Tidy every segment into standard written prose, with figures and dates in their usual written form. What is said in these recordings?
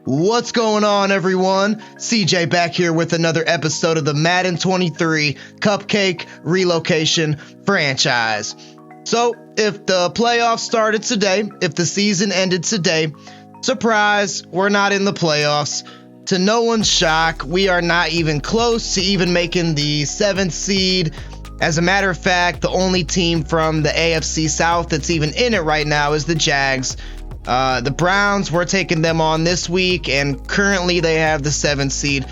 What's going on, everyone? CJ back here with another episode of the Madden 23 Cupcake Relocation Franchise. So, if the playoffs started today, if the season ended today, surprise, we're not in the playoffs. To no one's shock, we are not even close to even making the 7th seed. As a matter of fact, the only team from the AFC South that's even in it right now is the Jags. The Browns, we're taking them on this week, and currently they have the 7th seed.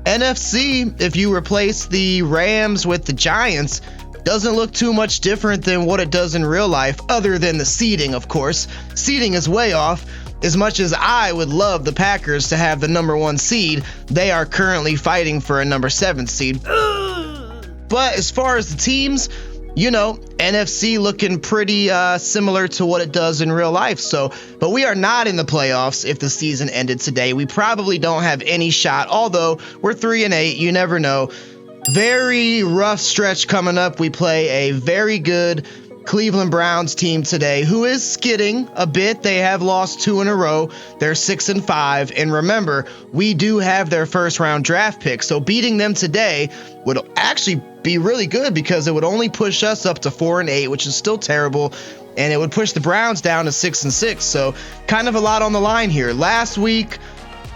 NFC, if you replace the Rams with the Giants, doesn't look too much different than what it does in real life, other than the seeding, of course. Seeding is way off. As much as I would love the Packers to have the number 1 seed, they are currently fighting for a number 7 seed. But as far as the teams, you know, NFC looking pretty similar to what it does in real life. But we are not in the playoffs if the season ended today. We probably don't have any shot, although we're 3-8. You never know. Very rough stretch coming up. We play a very good Cleveland Browns team today who is skidding a bit. They have lost 2 in a row. They're 6-5. And remember, we do have their first round draft pick. So beating them today would actually be really good because it would only push us up to 4-8, which is still terrible. And it would push the Browns down to 6-6. So kind of a lot on the line here. Last week,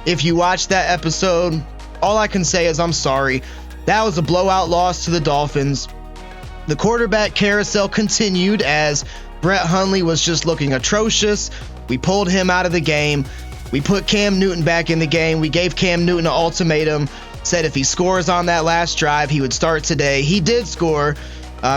if you watched that episode, all I can say is I'm sorry. That was a blowout loss to the Dolphins. The quarterback carousel continued as Brett Hundley was just looking atrocious. We pulled him out of the game. We put Cam Newton back in the game. We gave Cam Newton an ultimatum, said if he scores on that last drive, he would start today. He did score,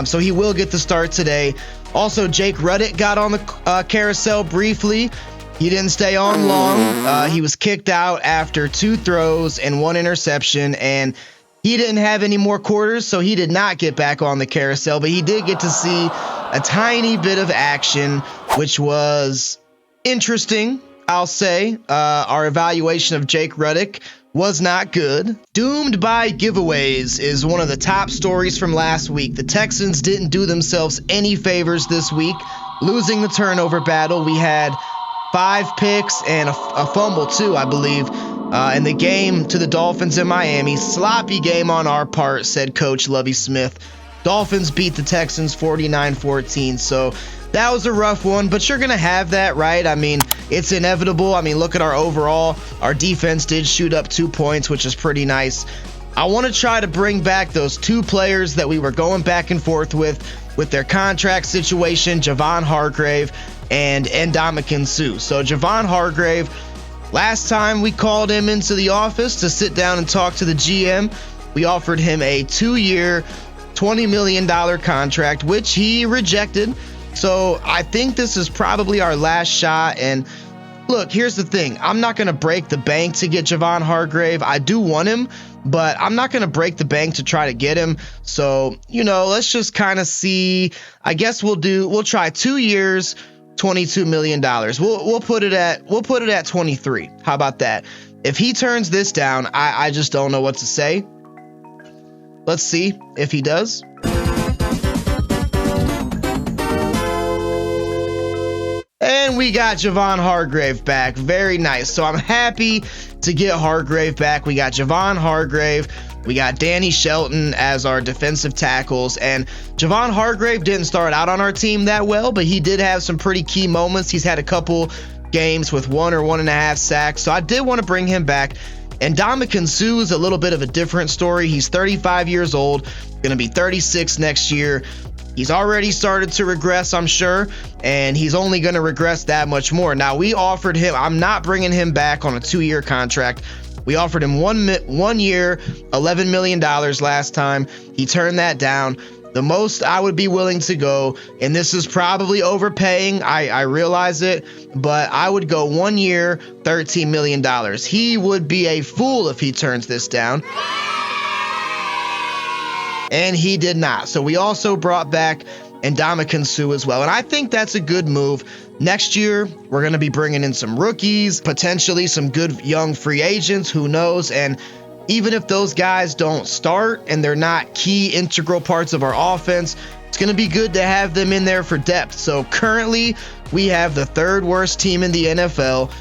so he will get the start today. Also, Jake Ruddick got on the carousel briefly. He didn't stay on long. He was kicked out after 2 throws and 1 interception, and he didn't have any more quarters, so he did not get back on the carousel, but he did get to see a tiny bit of action, which was interesting, I'll say. Our evaluation of Jake Ruddick was not good. Doomed by giveaways is one of the top stories from last week. The Texans didn't do themselves any favors this week, losing the turnover battle. We had 5 picks and a fumble too, I believe. In the game to the Dolphins in Miami. Sloppy game on our part, said Coach Lovie Smith. Dolphins beat the Texans 49-14, so that was a rough one, but you're going to have that, right? I mean, it's inevitable. I mean, look at our overall. Our defense did shoot up 2 points, which is pretty nice. I want to try to bring back those 2 players that we were going back and forth with their contract situation, Javon Hargrave and Ndamukong Suh. So Javon Hargrave, last time we called him into the office to sit down and talk to the GM, we offered him a 2-year, $20 million contract, which he rejected. So I think this is probably our last shot. And look, here's the thing. I'm not going to break the bank to get Javon Hargrave. I do want him, but I'm not going to break the bank to try to get him. So, you know, let's just kind of see. I guess we'll try 2 years, $22 million. We'll put it at 23. How about that? If he turns this down, I just don't know what to say. Let's see if he does. And we got Javon Hargrave back. Very nice. So I'm happy to get Hargrave back. We got Javon Hargrave. We got Danny Shelton as our defensive tackles. And Javon Hargrave didn't start out on our team that well, but he did have some pretty key moments. He's had a couple games with 1 or 1.5 sacks. So I did want to bring him back. And Ndamukong Suh is a little bit of a different story. He's 35 years old, going to be 36 next year. He's already started to regress, I'm sure, and he's only going to regress that much more. Now, we offered him, I'm not bringing him back on a 2-year contract. We offered him 1 year, $11 million last time. He turned that down. The most I would be willing to go, and this is probably overpaying, I realize it, but I would go 1 year, $13 million. He would be a fool if he turns this down. And he did not. So we also brought back Ndamukong Suh as well. And I think that's a good move. Next year, we're going to be bringing in some rookies, potentially some good young free agents. Who knows? And even if those guys don't start and they're not key integral parts of our offense, it's going to be good to have them in there for depth. So currently, we have the 3rd worst team in the NFL.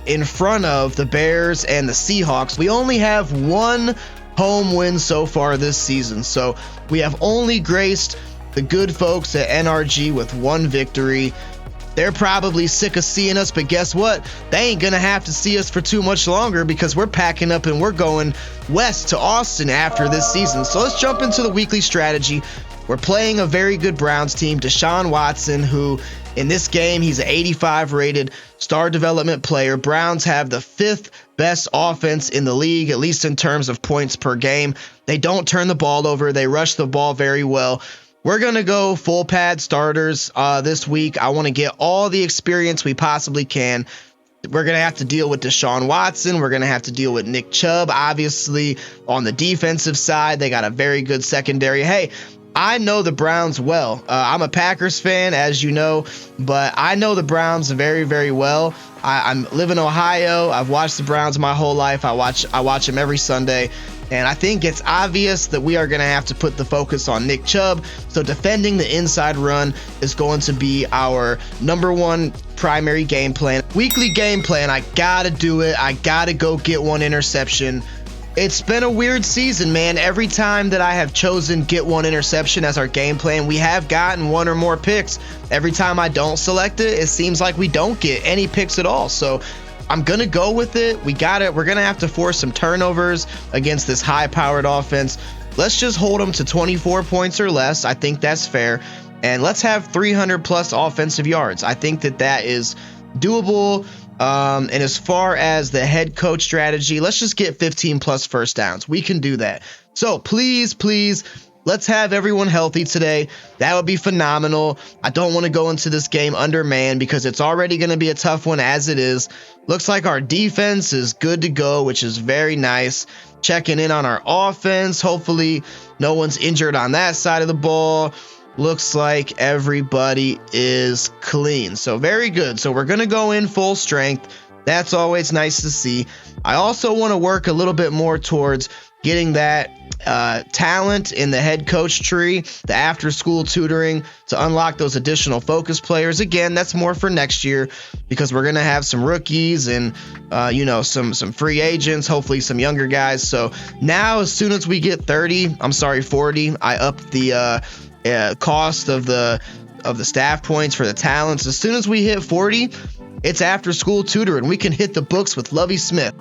in front of the Bears and the Seahawks. We only have one home win so far this season, so we have only graced the good folks at NRG with one victory. They're probably sick of seeing us, but guess what? They ain't gonna have to see us for too much longer, because we're packing up and we're going west to Austin after this season. So let's jump into the weekly strategy. We're playing a very good Browns team. Deshaun Watson, who in this game, he's an 85 rated star development player. Browns have the 5th best offense in the league, at least in terms of points per game. They don't turn the ball over. They rush the ball very well. We're going to go full pad starters this week. I want to get all the experience we possibly can. We're going to have to deal with Deshaun Watson. We're going to have to deal with Nick Chubb. Obviously, on the defensive side, they got a very good secondary. Hey, I know the Browns well. I'm a Packers fan, as you know, but I know the Browns very, very well. I live in Ohio. I've watched the Browns my whole life. I watch them every Sunday. And I think it's obvious that we are going to have to put the focus on Nick Chubb. So defending the inside run is going to be our #1 primary game plan. Weekly game plan, I got to do it. I got to go get one interception. It's been a weird season, man. Every time that I have chosen get one interception as our game plan, we have gotten one or more picks. Every time I don't select it, it seems like we don't get any picks at all. So I'm going to go with it. We're going to have to force some turnovers against this high-powered offense. Let's just hold them to 24 points or less. I think that's fair. And let's have 300-plus offensive yards. I think that is doable. And as far as the head coach strategy, let's just get 15-plus first downs. We can do that. So please, let's have everyone healthy today. That would be phenomenal. I don't want to go into this game undermanned because it's already going to be a tough one as it is. Looks like our defense is good to go, which is very nice. Checking in on our offense. Hopefully no one's injured on that side of the ball. Looks like everybody is clean. So very good. So we're going to go in full strength. That's always nice to see. I also want to work a little bit more towards getting that talent in the head coach tree, the after school tutoring to unlock those additional focus players. Again, that's more for next year because we're going to have some rookies and, some free agents, hopefully some younger guys. So now as soon as we get 40, I up the cost of the staff points for the talents. As soon as we hit 40, it's after school tutoring. We can hit the books with Lovie Smith.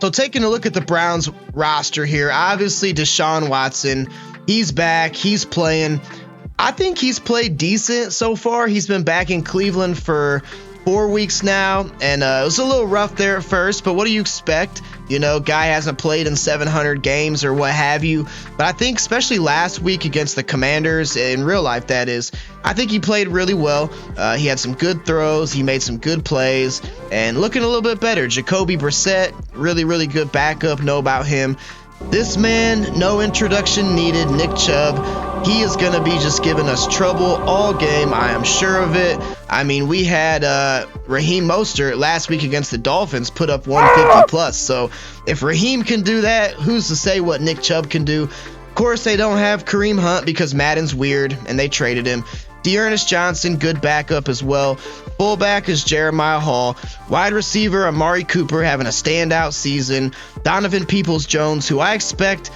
So taking a look at the Browns roster here, obviously Deshaun Watson, he's back, he's playing. I think he's played decent so far. He's been back in Cleveland for 4 weeks now, and it was a little rough there at first, but what do you expect? Guy hasn't played in 700 games or what have you. But I think especially last week against the Commanders, in real life that is, I think he played really well. He had some good throws. He made some good plays and looking a little bit better. Jacoby Brissett, really, really good backup. Know about him. This man, no introduction needed. Nick Chubb, he is going to be just giving us trouble all game. I am sure of it. I mean, we had Raheem Mostert last week against the Dolphins put up 150 plus. So if Raheem can do that, who's to say what Nick Chubb can do? Of course, they don't have Kareem Hunt because Madden's weird and they traded him. Dearness Johnson, good backup as well. Fullback is Jeremiah Hall. Wide receiver, Amari Cooper having a standout season. Donovan Peoples-Jones, who I expect,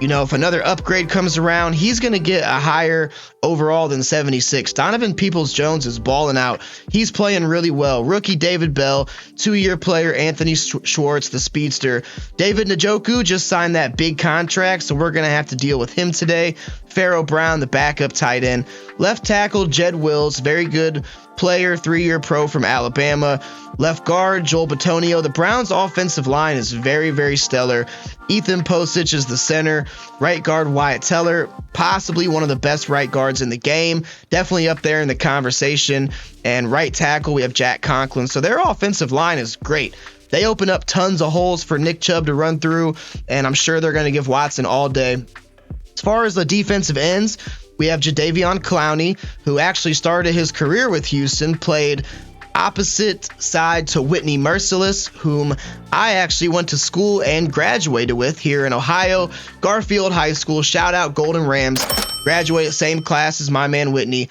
if another upgrade comes around, he's going to get a higher overall than 76. Donovan Peoples-Jones is balling out. He's playing really well. Rookie David Bell, 2-year player Anthony Schwartz, the speedster. David Njoku just signed that big contract, so we're going to have to deal with him today. Pharaoh Brown, the backup tight end. Left tackle Jed Wills, very good player, 3-year pro from Alabama. Left guard Joel Bitonio. The Browns' offensive line is very, very stellar. Ethan Posich is the center. Right guard Wyatt Teller, possibly one of the best right guards in the game. Definitely up there in the conversation. And right tackle, we have Jack Conklin. So their offensive line is great. They open up tons of holes for Nick Chubb to run through, and I'm sure they're going to give Watson all day. As far as the defensive ends, we have Jadeveon Clowney, who actually started his career with Houston, played opposite side to Whitney Merciless, whom I actually went to school and graduated with here in Ohio, Garfield High School. Shout out Golden Rams. Graduated same class as my man Whitney.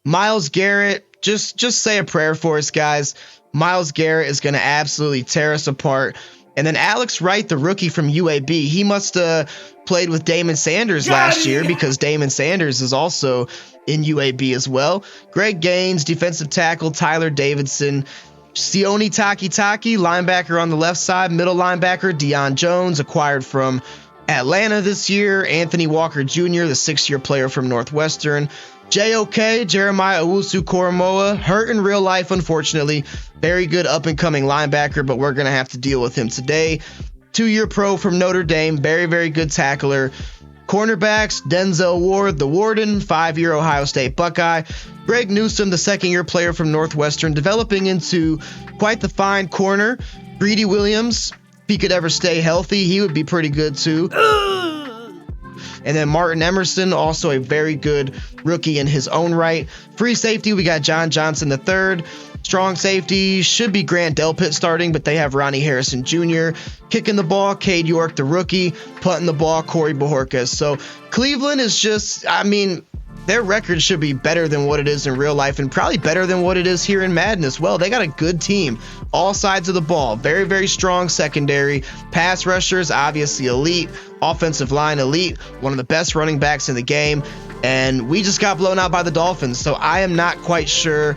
Myles Garrett, just say a prayer for us, guys. Myles Garrett is going to absolutely tear us apart. And then Alex Wright, the rookie from UAB, he must have played with Damon Sanders last year, because Damon Sanders is also in UAB as well. Greg Gaines, defensive tackle. Tyler Davidson. Sione Takitaki, linebacker on the left side. Middle linebacker Deion Jones, acquired from Atlanta this year. Anthony Walker Jr., the 6-year player from Northwestern. JOK, Jeremiah Owusu-Koramoah, hurt in real life, unfortunately. Very good up-and-coming linebacker, but we're going to have to deal with him today. 2-year pro from Notre Dame, very, very good tackler. Cornerbacks, Denzel Ward, the Warden, 5-year Ohio State Buckeye. Greg Newsome, the 2nd-year player from Northwestern, developing into quite the fine corner. Greedy Williams, if he could ever stay healthy, he would be pretty good too. And then Martin Emerson, also a very good rookie in his own right. Free safety, we got John Johnson III. Strong safety should be Grant Delpit starting, but they have Ronnie Harrison Jr. Kicking the ball, Cade York, the rookie. Punting the ball, Corey Bojorquez. So Cleveland is just, I mean, their record should be better than what it is in real life, and probably better than what it is here in Madden as well. They got a good team, all sides of the ball. Very, very strong secondary. Pass rushers, obviously elite. Offensive line, elite. One of the best running backs in the game. And we just got blown out by the Dolphins, so I am not quite sure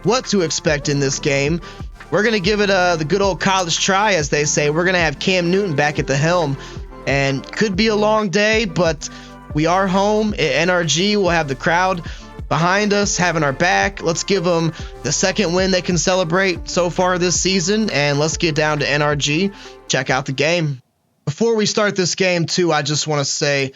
what to expect in this game. We're going to give it the good old college try, as they say. We're going to have Cam Newton back at the helm, and could be a long day, but we are home at NRG. We'll have the crowd behind us, having our back. Let's give them the second win they can celebrate so far this season, and let's get down to NRG, check out the game. Before we start this game, too, I just want to say,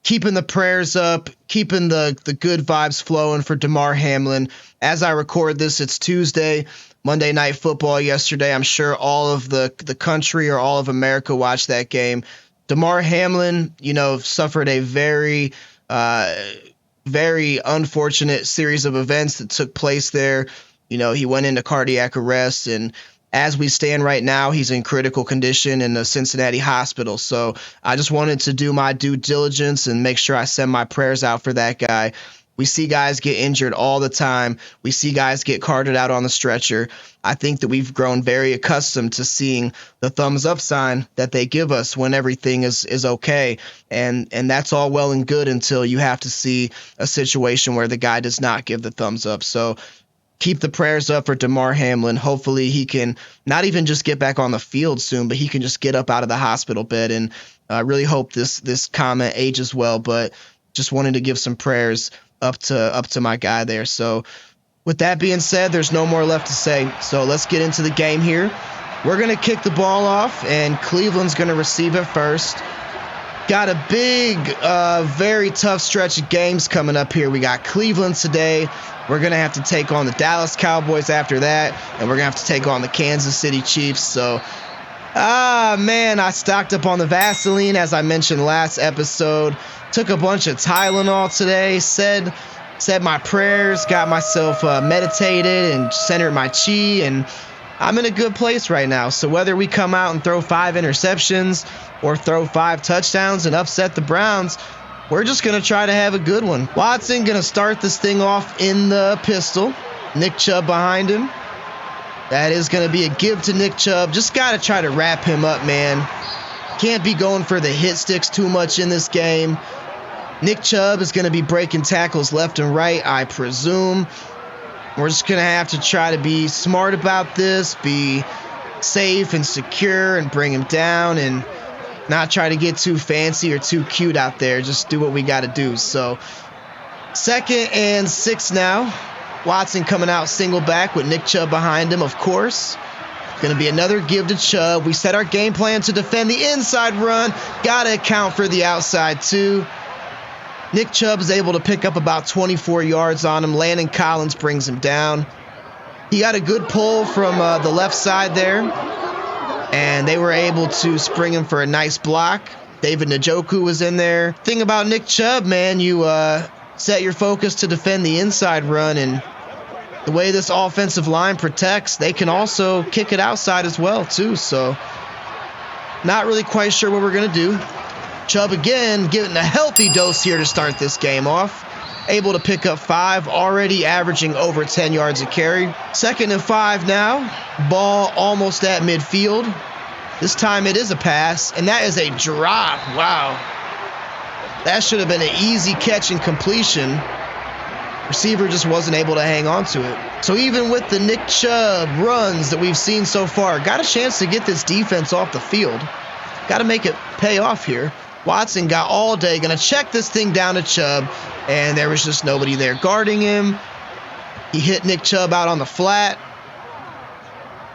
keeping the prayers up, keeping the good vibes flowing for Damar Hamlin. As I record this, it's Tuesday, Monday Night Football yesterday. I'm sure all of the country or all of America watched that game. Damar Hamlin, suffered a very, very unfortunate series of events that took place there. He went into cardiac arrest, and as we stand right now, he's in critical condition in the Cincinnati hospital. So I just wanted to do my due diligence and make sure I send my prayers out for that guy. We see guys get injured all the time. We see guys get carted out on the stretcher. I think that we've grown very accustomed to seeing the thumbs up sign that they give us when everything is okay. And that's all well and good until you have to see a situation where the guy does not give the thumbs up. So keep the prayers up for Damar Hamlin. Hopefully he can not even just get back on the field soon, but he can just get up out of the hospital bed. And I really hope this comment ages well, but just wanted to give some prayers up to my guy there. So with that being said, there's no more left to say. So let's get into the game here. We're going to kick the ball off, and Cleveland's going to receive it first. Got a big, very tough stretch of games coming up here. We got Cleveland today. We're going to have to take on the Dallas Cowboys after that, and we're going to have to take on the Kansas City Chiefs. So, man, I stocked up on the Vaseline, as I mentioned last episode. Took a bunch of Tylenol today, said my prayers, got myself meditated and centered my chi, and I'm in a good place right now. So whether we come out and throw 5 interceptions or throw 5 touchdowns and upset the Browns, we're just going to try to have a good one. Watson going to start this thing off in the pistol. Nick Chubb behind him. That is going to be a give to Nick Chubb. Just got to try to wrap him up, man. Can't be going for the hit sticks too much in this game. Nick Chubb is going to be breaking tackles left and right, I presume. We're just going to have to try to be smart about this, be safe and secure, and bring him down, and not try to get too fancy or too cute out there. Just do what we got to do. So 2nd and 6 now. Watson coming out single back with Nick Chubb behind him, of course. Going to be another give to Chubb. We set our game plan to defend the inside run. Got to account for the outside too. Nick Chubb is able to pick up about 24 yards on him. Landon Collins brings him down. He got a good pull from the left side there, and they were able to spring him for a nice block. David Njoku was in there. Thing about Nick Chubb, man, you set your focus to defend the inside run, and the way this offensive line protects, they can also kick it outside as well too. So not really quite sure what we're going to do. Chubb again getting a healthy dose here to start this game off. able to pick up 5, already averaging over 10 yards a carry. 2nd and 5 now. Ball almost at midfield. This time it is a pass, and that is a drop. Wow. That should have been an easy catch and completion. Receiver just wasn't able to hang on to it. So even with the Nick Chubb runs that we've seen so far, got a chance to get this defense off the field. Got to make it pay off here. Watson got all day, going to check this thing down to Chubb, and there was just nobody there guarding him. He hit Nick Chubb out on the flat.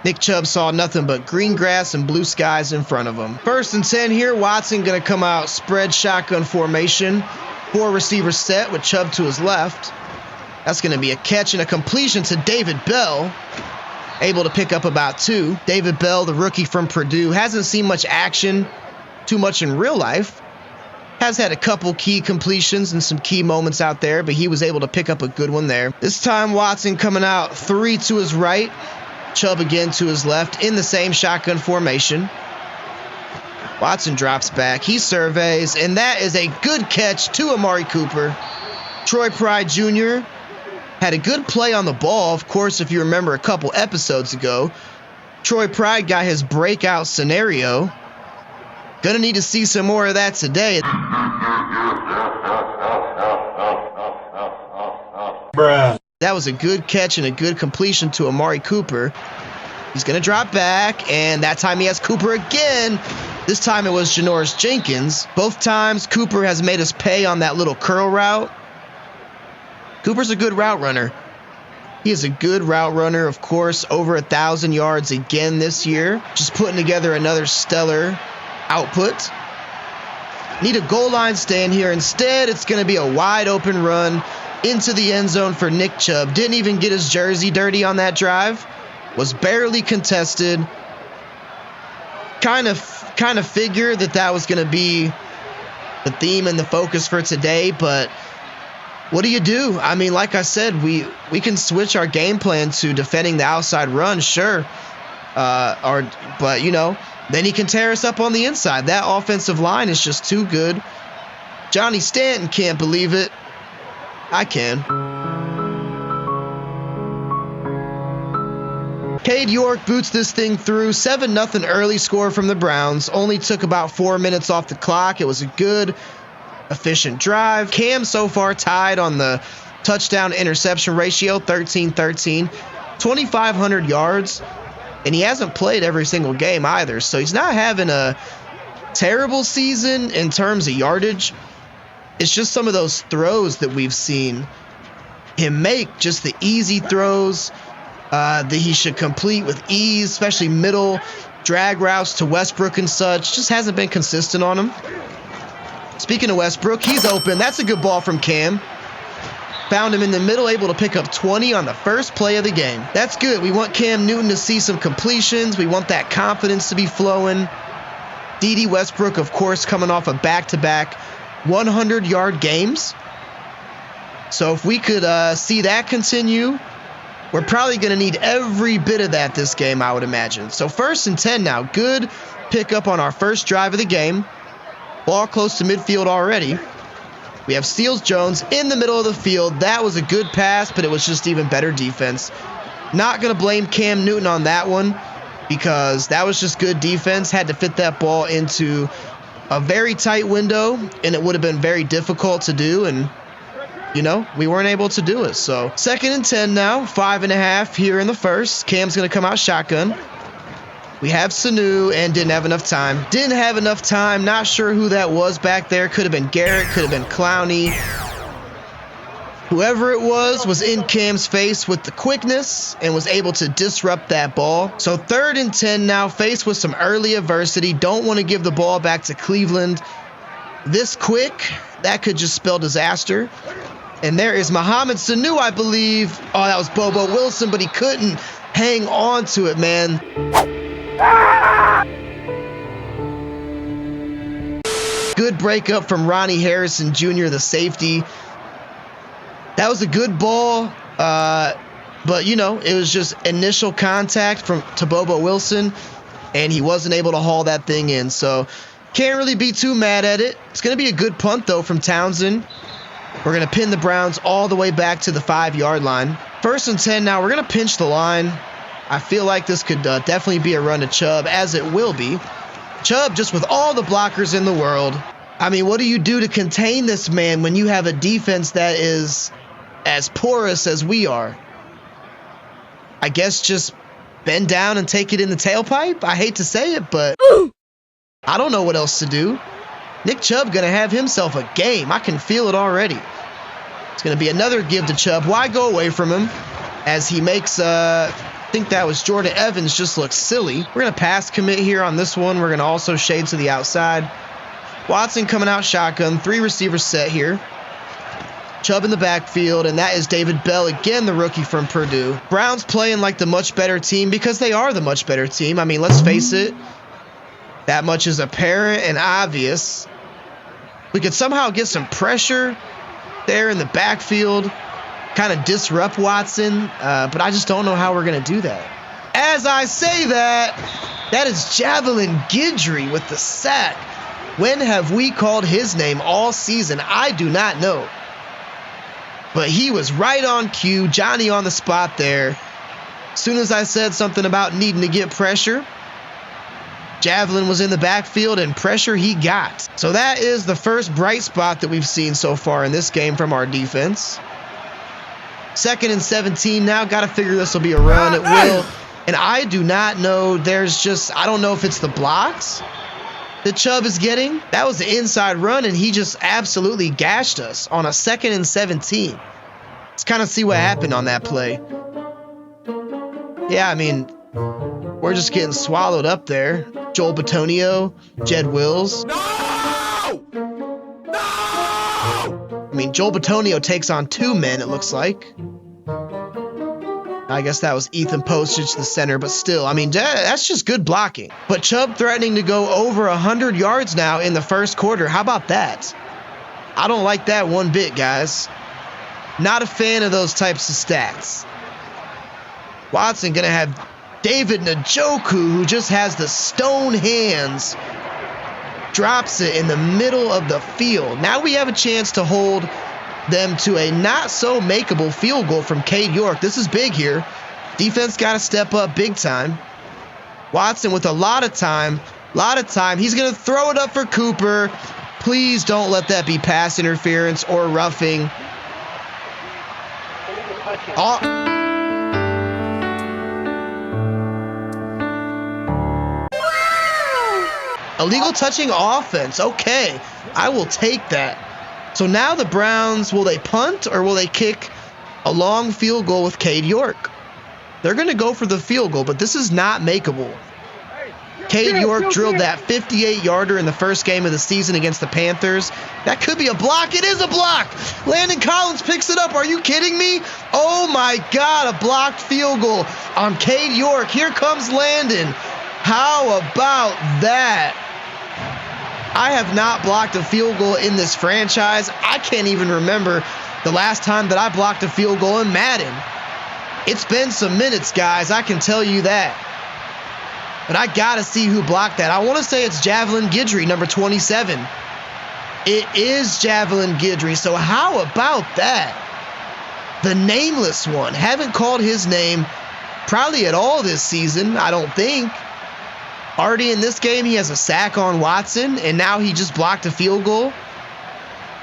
Nick Chubb saw nothing but green grass and blue skies in front of him. 1st and 10 here. Watson going to come out spread shotgun formation. 4 receivers set with Chubb to his left. That's going to be a catch and a completion to David Bell. Able to pick up about 2. David Bell, the rookie from Purdue, hasn't seen much action too much in real life. Has had a couple key completions and some key moments out there, but he was able to pick up a good one there. This time Watson coming out 3 to his right. Chubb again to his left in the same shotgun formation. Watson drops back. He surveys, and that is a good catch to Amari Cooper. Troy Pride Jr. had a good play on the ball. Of course, if you remember a couple episodes ago, Troy Pride got his breakout scenario. Gonna need to see some more of that today. Bruh. That was a good catch and a good completion to Amari Cooper. He's going to drop back, and that time he has Cooper again. This time it was Janoris Jenkins. Both times Cooper has made us pay on that little curl route. Cooper's a good route runner. He is a good route runner, of course, over 1,000 yards again this year. Just putting together another stellar output. Need a goal line stand here. Instead, it's going to be a wide open run into the end zone for Nick Chubb. Didn't even get his jersey dirty on that drive. Was barely contested. Kind of figured that was going to be the theme and the focus for today, but what do you do? I mean, like I said, we can switch our game plan to defending the outside run, sure. But you know, then he can tear us up on the inside. That offensive line is just too good. Johnny Stanton can't believe it. I can. Cade York boots this thing through. 7-0 early score from the Browns. Only took about 4 minutes off the clock. It was a good, efficient drive. Cam so far tied on the touchdown interception ratio, 13-13. 2,500 yards. And he hasn't played every single game either. So he's not having a terrible season in terms of yardage. It's just some of those throws that we've seen him make, just the easy throws that he should complete with ease, especially middle drag routes to Westbrook and such. Just hasn't been consistent on him. Speaking of Westbrook, he's open. That's a good ball from Cam. Found him in the middle, able to pick up 20 on the first play of the game. That's good. We want Cam Newton to see some completions. We want that confidence to be flowing. D.D. Westbrook, of course, coming off a back-to-back 100-yard games. So if we could see that continue, we're probably going to need every bit of that this game, I would imagine. So 1st and 10 now. Good pickup on our first drive of the game. Ball close to midfield already. We have Seals-Jones in the middle of the field. That was a good pass, but it was just even better defense. Not going to blame Cam Newton on that one because that was just good defense. Had to fit that ball into a very tight window, and it would have been very difficult to do, and you know, we weren't able to do it. So 2nd and 10 now, 5.5 here in the first. Cam's going to come out shotgun. We have Sanu and didn't have enough time. Didn't have enough time. Not sure who that was back there. Could have been Garrett, could have been Clowney. Whoever it was in Cam's face with the quickness and was able to disrupt that ball. So 3rd and 10 now, faced with some early adversity. Don't want to give the ball back to Cleveland this quick. That could just spell disaster. And there is Mohamed Sanu, I believe. Oh, that was Bobo Wilson, but he couldn't hang on to it, man. Good breakup from Ronnie Harrison Jr., the safety. That was a good ball, but, you know, it was just initial contact to Bobo Wilson, and he wasn't able to haul that thing in. So can't really be too mad at it. It's going to be a good punt, though, from Townsend. We're going to pin the Browns all the way back to the 5-yard line. 1st and 10 now. We're going to pinch the line. I feel like this could definitely be a run to Chubb, as it will be. Chubb just with all the blockers in the world. I mean, what do you do to contain this man when you have a defense that is as porous as we are? I guess just bend down and take it in the tailpipe? I hate to say it, but I don't know what else to do. Nick Chubb going to have himself a game. I can feel it already. It's going to be another give to Chubb. Why go away from him? As he makes, I think that was Jordan Evans, just looks silly. We're going to pass commit here on this one. We're going to also shade to the outside. Watson coming out shotgun. 3 receivers set here. Chubb in the backfield, and that is David Bell, again, the rookie from Purdue. Browns playing like the much better team because they are the much better team. I mean, let's face it. That much is apparent and obvious. We could somehow get some pressure there in the backfield, kind of disrupt Watson, but I just don't know how we're going to do that. As I say that, that is Javelin Guidry with the sack. When have we called his name all season? I do not know. But he was right on cue, Johnny on the spot there. As soon as I said something about needing to get pressure, Javelin was in the backfield, and pressure he got. So that is the first bright spot that we've seen so far in this game from our defense. 2nd and 17 now. Got to figure this will be a run. It will. And I do not know. I don't know if it's the blocks that Chubb is getting. That was the inside run, and he just absolutely gashed us on a 2nd and 17. Let's kind of see what happened on that play. Yeah, I mean, we're just getting swallowed up there. Joel Bitonio, Jed Wills. No! I mean, Joel Bitonio takes on 2 men, it looks like. I guess that was Ethan Postich, the center, but still, I mean, that's just good blocking. But Chubb threatening to go over 100 yards now in the first quarter. How about that? I don't like that one bit, guys. Not a fan of those types of stats. Watson going to have David Njoku, who just has the stone hands, drops it in the middle of the field. Now we have a chance to hold them to a not-so-makeable field goal from Cade York. This is big here. Defense got to step up big time. Watson with a lot of time. He's going to throw it up for Cooper. Please don't let that be pass interference or roughing. Illegal touching offense. Okay, I will take that. So now the Browns, will they punt or will they kick a long field goal with Cade York? They're going to go for the field goal, but this is not makeable. Cade York drilled that 58-yarder in the first game of the season against the Panthers. That could be a block. It is a block. Landon Collins picks it up. Are you kidding me? Oh, my God, a blocked field goal on Cade York. Here comes Landon. How about that? I have not blocked a field goal in this franchise. I can't even remember the last time that I blocked a field goal in Madden. It's been some minutes, guys. I can tell you that. But I got to see who blocked that. I want to say it's Javelin Guidry, number 27. It is Javelin Guidry. So how about that? The nameless one. Haven't called his name probably at all this season, I don't think. Already in this game, he has a sack on Watson, and now he just blocked a field goal.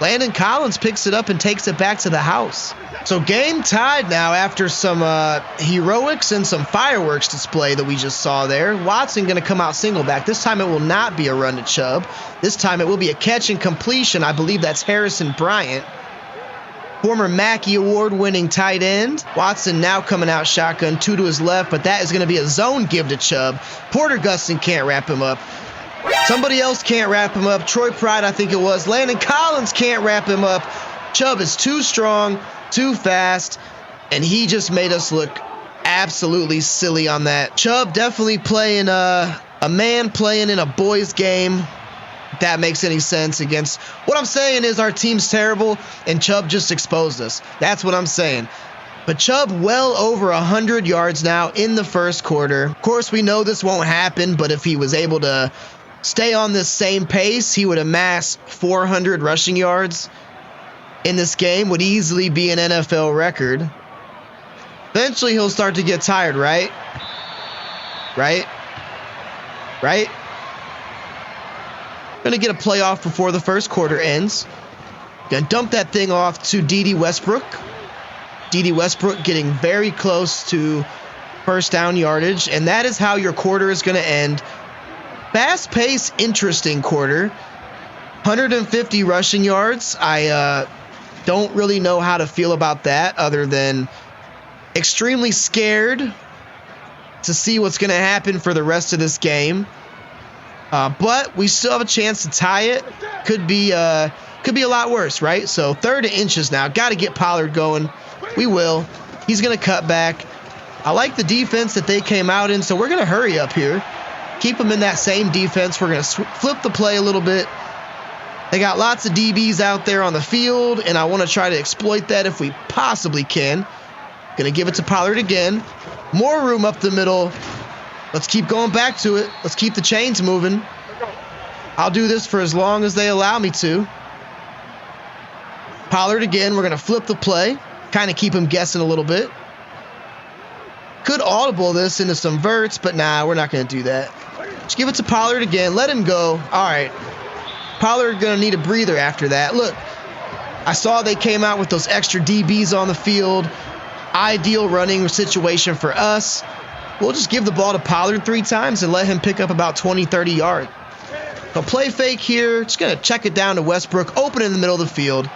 Landon Collins picks it up and takes it back to the house. So game tied now after some heroics and some fireworks display that we just saw there. Watson going to come out single back. This time it will not be a run to Chubb. This time it will be a catch and completion. I believe that's Harrison Bryant, former Mackey Award-winning tight end. Watson now coming out shotgun, 2 to his left, but that is going to be a zone give to Chubb. Porter Gustin can't wrap him up. Somebody else can't wrap him up. Troy Pride, I think it was. Landon Collins can't wrap him up. Chubb is too strong, too fast, and he just made us look absolutely silly on that. Chubb definitely playing a man playing in a boys game. If that makes any sense against what I'm saying is our team's terrible and Chubb just exposed us. That's what I'm saying. But Chubb well over 100 yards now in the first quarter. Of course, we know this won't happen, but if he was able to stay on this same pace, he would amass 400 rushing yards in this game would easily be an NFL record. Eventually, he'll start to get tired, right? Right? Gonna get a playoff before the first quarter ends. Gonna dump that thing off to D.D. Westbrook. D.D. Westbrook getting very close to first down yardage, and that is how your quarter is gonna end. Fast-paced, interesting quarter. 150 rushing yards. I don't really know how to feel about that other than extremely scared to see what's going to happen for the rest of this game. But we still have a chance to tie it. Could be a lot worse, right? So 3rd and inches now. Got to get Pollard going. We will. He's going to cut back. I like the defense that they came out in, so we're going to hurry up here. Keep them in that same defense. We're going to flip the play a little bit. They got lots of DBs out there on the field, and I want to try to exploit that if we possibly can. Going to give it to Pollard again. More room up the middle. Let's keep going back to it. Let's keep the chains moving. I'll do this for as long as they allow me to. Pollard again. We're going to flip the play. Kind of keep him guessing a little bit. Could audible this into some verts, but nah, we're not going to do that. Just give it to Pollard again. Let him go. All right. Pollard going to need a breather after that. Look, I saw they came out with those extra DBs on the field. Ideal running situation for us. We'll just give the ball to Pollard 3 times and let him pick up about 20, 30 yards. So play fake here. Just going to check it down to Westbrook. Open in the middle of the field.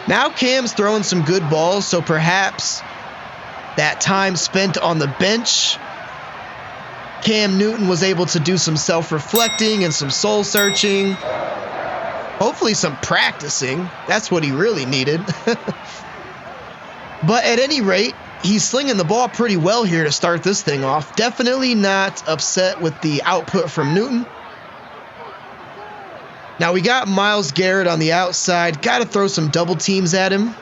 Now Cam's throwing some good balls, so perhaps that time spent on the bench, Cam Newton was able to do some self-reflecting and some soul-searching. Hopefully some practicing. That's what he really needed. But at any rate, he's slinging the ball pretty well here to start this thing off. Definitely not upset with the output from Newton. Now we got Myles Garrett on the outside. Got to throw some double teams at him.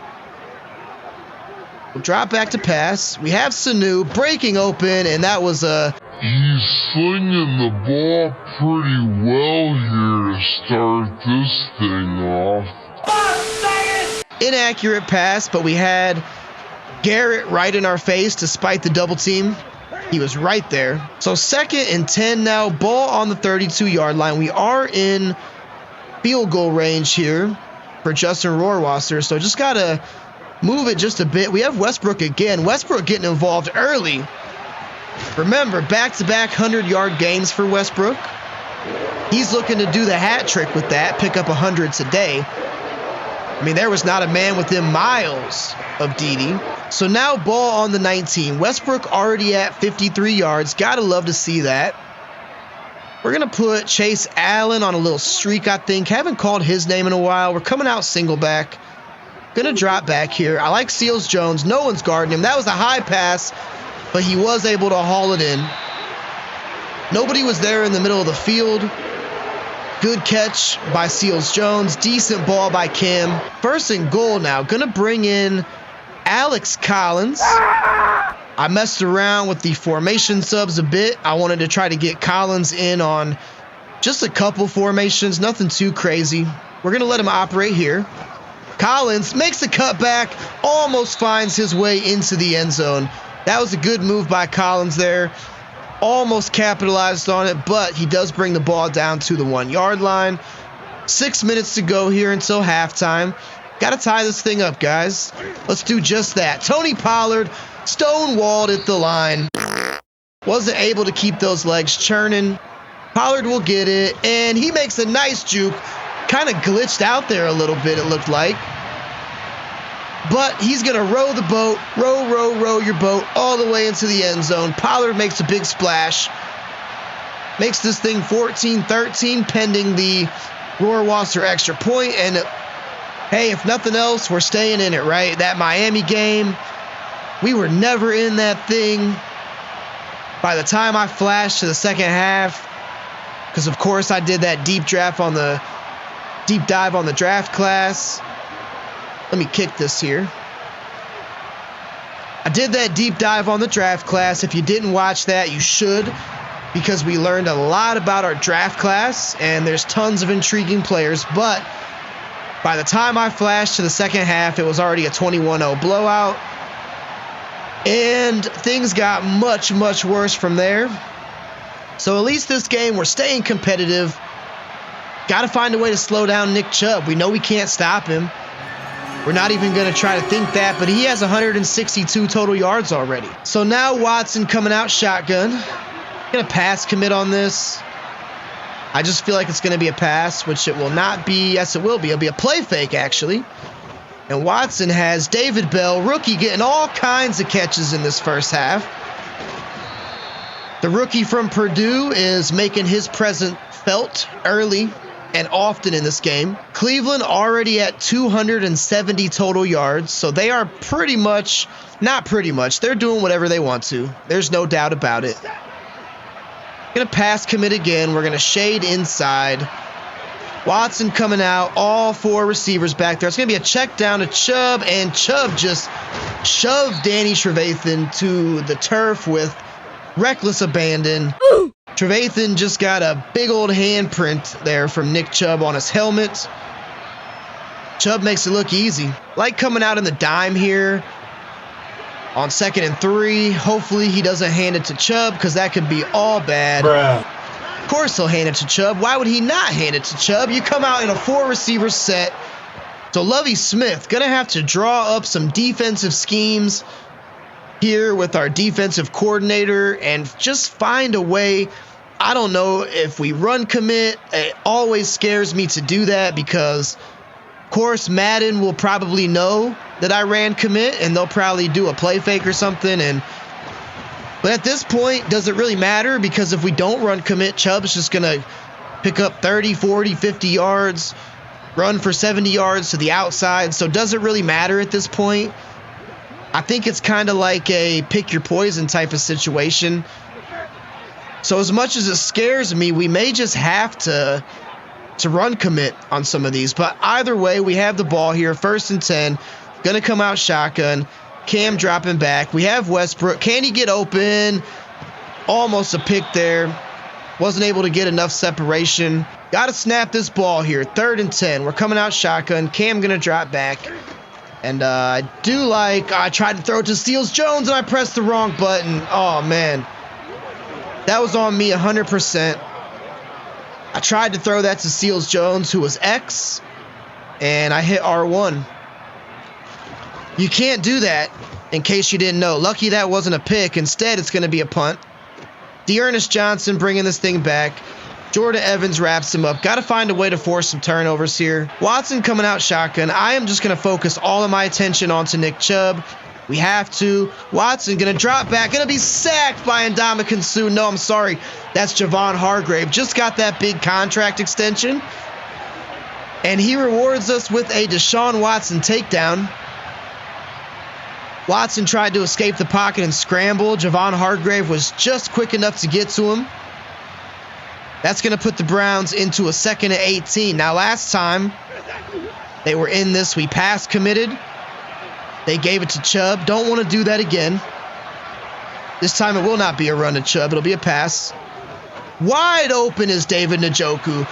We'll drop back to pass. We have Sanu breaking open, and that was a... He's slinging the ball pretty well here to start this thing off. Inaccurate pass, but we had Garrett right in our face despite the double team. He was right there. So 2nd and 10 now. Ball on the 32-yard line. We are in field goal range here for Justin Rohrwasser, so just got to move it just a bit. We have Westbrook again. Westbrook getting involved early. Remember, back-to-back 100-yard games for Westbrook. He's looking to do the hat trick with that, pick up 100 today. I mean, there was not a man within miles of Dede. So now ball on the 19. Westbrook already at 53 yards. Gotta love to see that. We're going to put Chase Allen on a little streak, I think. Haven't called his name in a while. We're coming out single back. Going to drop back here. I like Seals Jones. No one's guarding him. That was a high pass, but he was able to haul it in. Nobody was there in the middle of the field. Good catch by Seals Jones. Decent ball by Kim. 1st and goal now. Going to bring in Alex Collins. I messed around with the formation subs a bit. I wanted to try to get Collins in on just a couple formations. Nothing too crazy. We're going to let him operate here. Collins makes the cutback. Almost finds his way into the end zone. That was a good move by Collins there. Almost capitalized on it, but he does bring the ball down to the 1-yard line. 6 minutes to go here until halftime. Got to tie this thing up, guys. Let's do just that. Tony Pollard stonewalled at the line. Wasn't able to keep those legs churning. Pollard will get it, and he makes a nice juke. Kind of glitched out there a little bit, it looked like. But he's going to row the boat, row your boat all the way into the end zone. Pollard makes a big splash. Makes this thing 14-13 pending the Rohrwasser extra point. And hey, if nothing else, we're staying in it, right? That Miami game, we were never in that thing. By the time I flashed to the second half, because of course I did that deep dive on the draft class. Let me kick this here. I did that deep dive on the draft class. If you didn't watch that, you should, because we learned a lot about our draft class, and there's tons of intriguing players. But By the time I flashed to the second half, it was already a 21-0 blowout. And things got much, much worse from there. So at least this game, we're staying competitive. Got to find a way to slow down Nick Chubb. We know we can't stop him. We're not even going to try to think that, but he has 162 total yards already. So now Watson coming out shotgun. Going to pass commit on this. I just feel like it's going to be a pass, which it will not be. Yes, it will be. It'll be a play fake, actually. And Watson has David Bell, rookie, getting all kinds of catches in this first half. The rookie from Purdue is making his presence felt early and often in this game. Cleveland already at 270 total yards, so they are pretty much, not pretty much, they're doing whatever they want to. There's no doubt about it. Gonna pass commit again. We're gonna shade inside. Watson coming out, all four receivers back there. It's gonna be a check down to Chubb, and Chubb just shoved Danny Trevathan to the turf with reckless abandon. Ooh. Trevathan just got a big old handprint there from Nick Chubb on his helmet. Chubb makes it look easy. Like coming out in the dime here on 2nd and 3. Hopefully he doesn't hand it to Chubb, because that could be all bad. Bruh. Of course he'll hand it to Chubb. Why would he not hand it to Chubb? You come out in a 4-receiver set. So Lovie Smith going to have to draw up some defensive schemes here with our defensive coordinator and just find a way. I don't know if we run commit. It always scares me to do that because, of course, Madden will probably know that I ran commit and they'll probably do a play fake or something. But at this point, does it really matter? Because if we don't run commit, Chubb's just going to pick up 30, 40, 50 yards, run for 70 yards to the outside. So does it really matter at this point? I think it's kind of like a pick your poison type of situation. So as much as it scares me, we may just have to run commit on some of these. But either way, we have the ball here, 1st and 10. Going to come out shotgun. Cam dropping back. We have Westbrook. Can he get open? Almost a pick there. Wasn't able to get enough separation. Got to snap this ball here. 3rd and 10. We're coming out shotgun. Cam going to drop back. And I tried to throw it to Seals Jones and I pressed the wrong button. Oh, man. That was on me 100%. I tried to throw that to Seals Jones, who was X, and I hit R1. You can't do that, in case you didn't know. Lucky that wasn't a pick. Instead, it's going to be a punt. Dearness Johnson bringing this thing back. Jordan Evans wraps him up. Got to find a way to force some turnovers here. Watson coming out shotgun. I am just going to focus all of my attention onto Nick Chubb. We have to. Watson going to drop back. Going to be sacked by Ndamukong Suh. No, I'm sorry. That's Javon Hargrave. Just got that big contract extension. And he rewards us with a Deshaun Watson takedown. Watson tried to escape the pocket and scramble. Javon Hargrave was just quick enough to get to him. That's going to put the Browns into a 2nd and 18. Now, last time they were in this, we pass committed. They gave it to Chubb. Don't want to do that again. This time it will not be a run to Chubb. It'll be a pass. Wide open is David Njoku.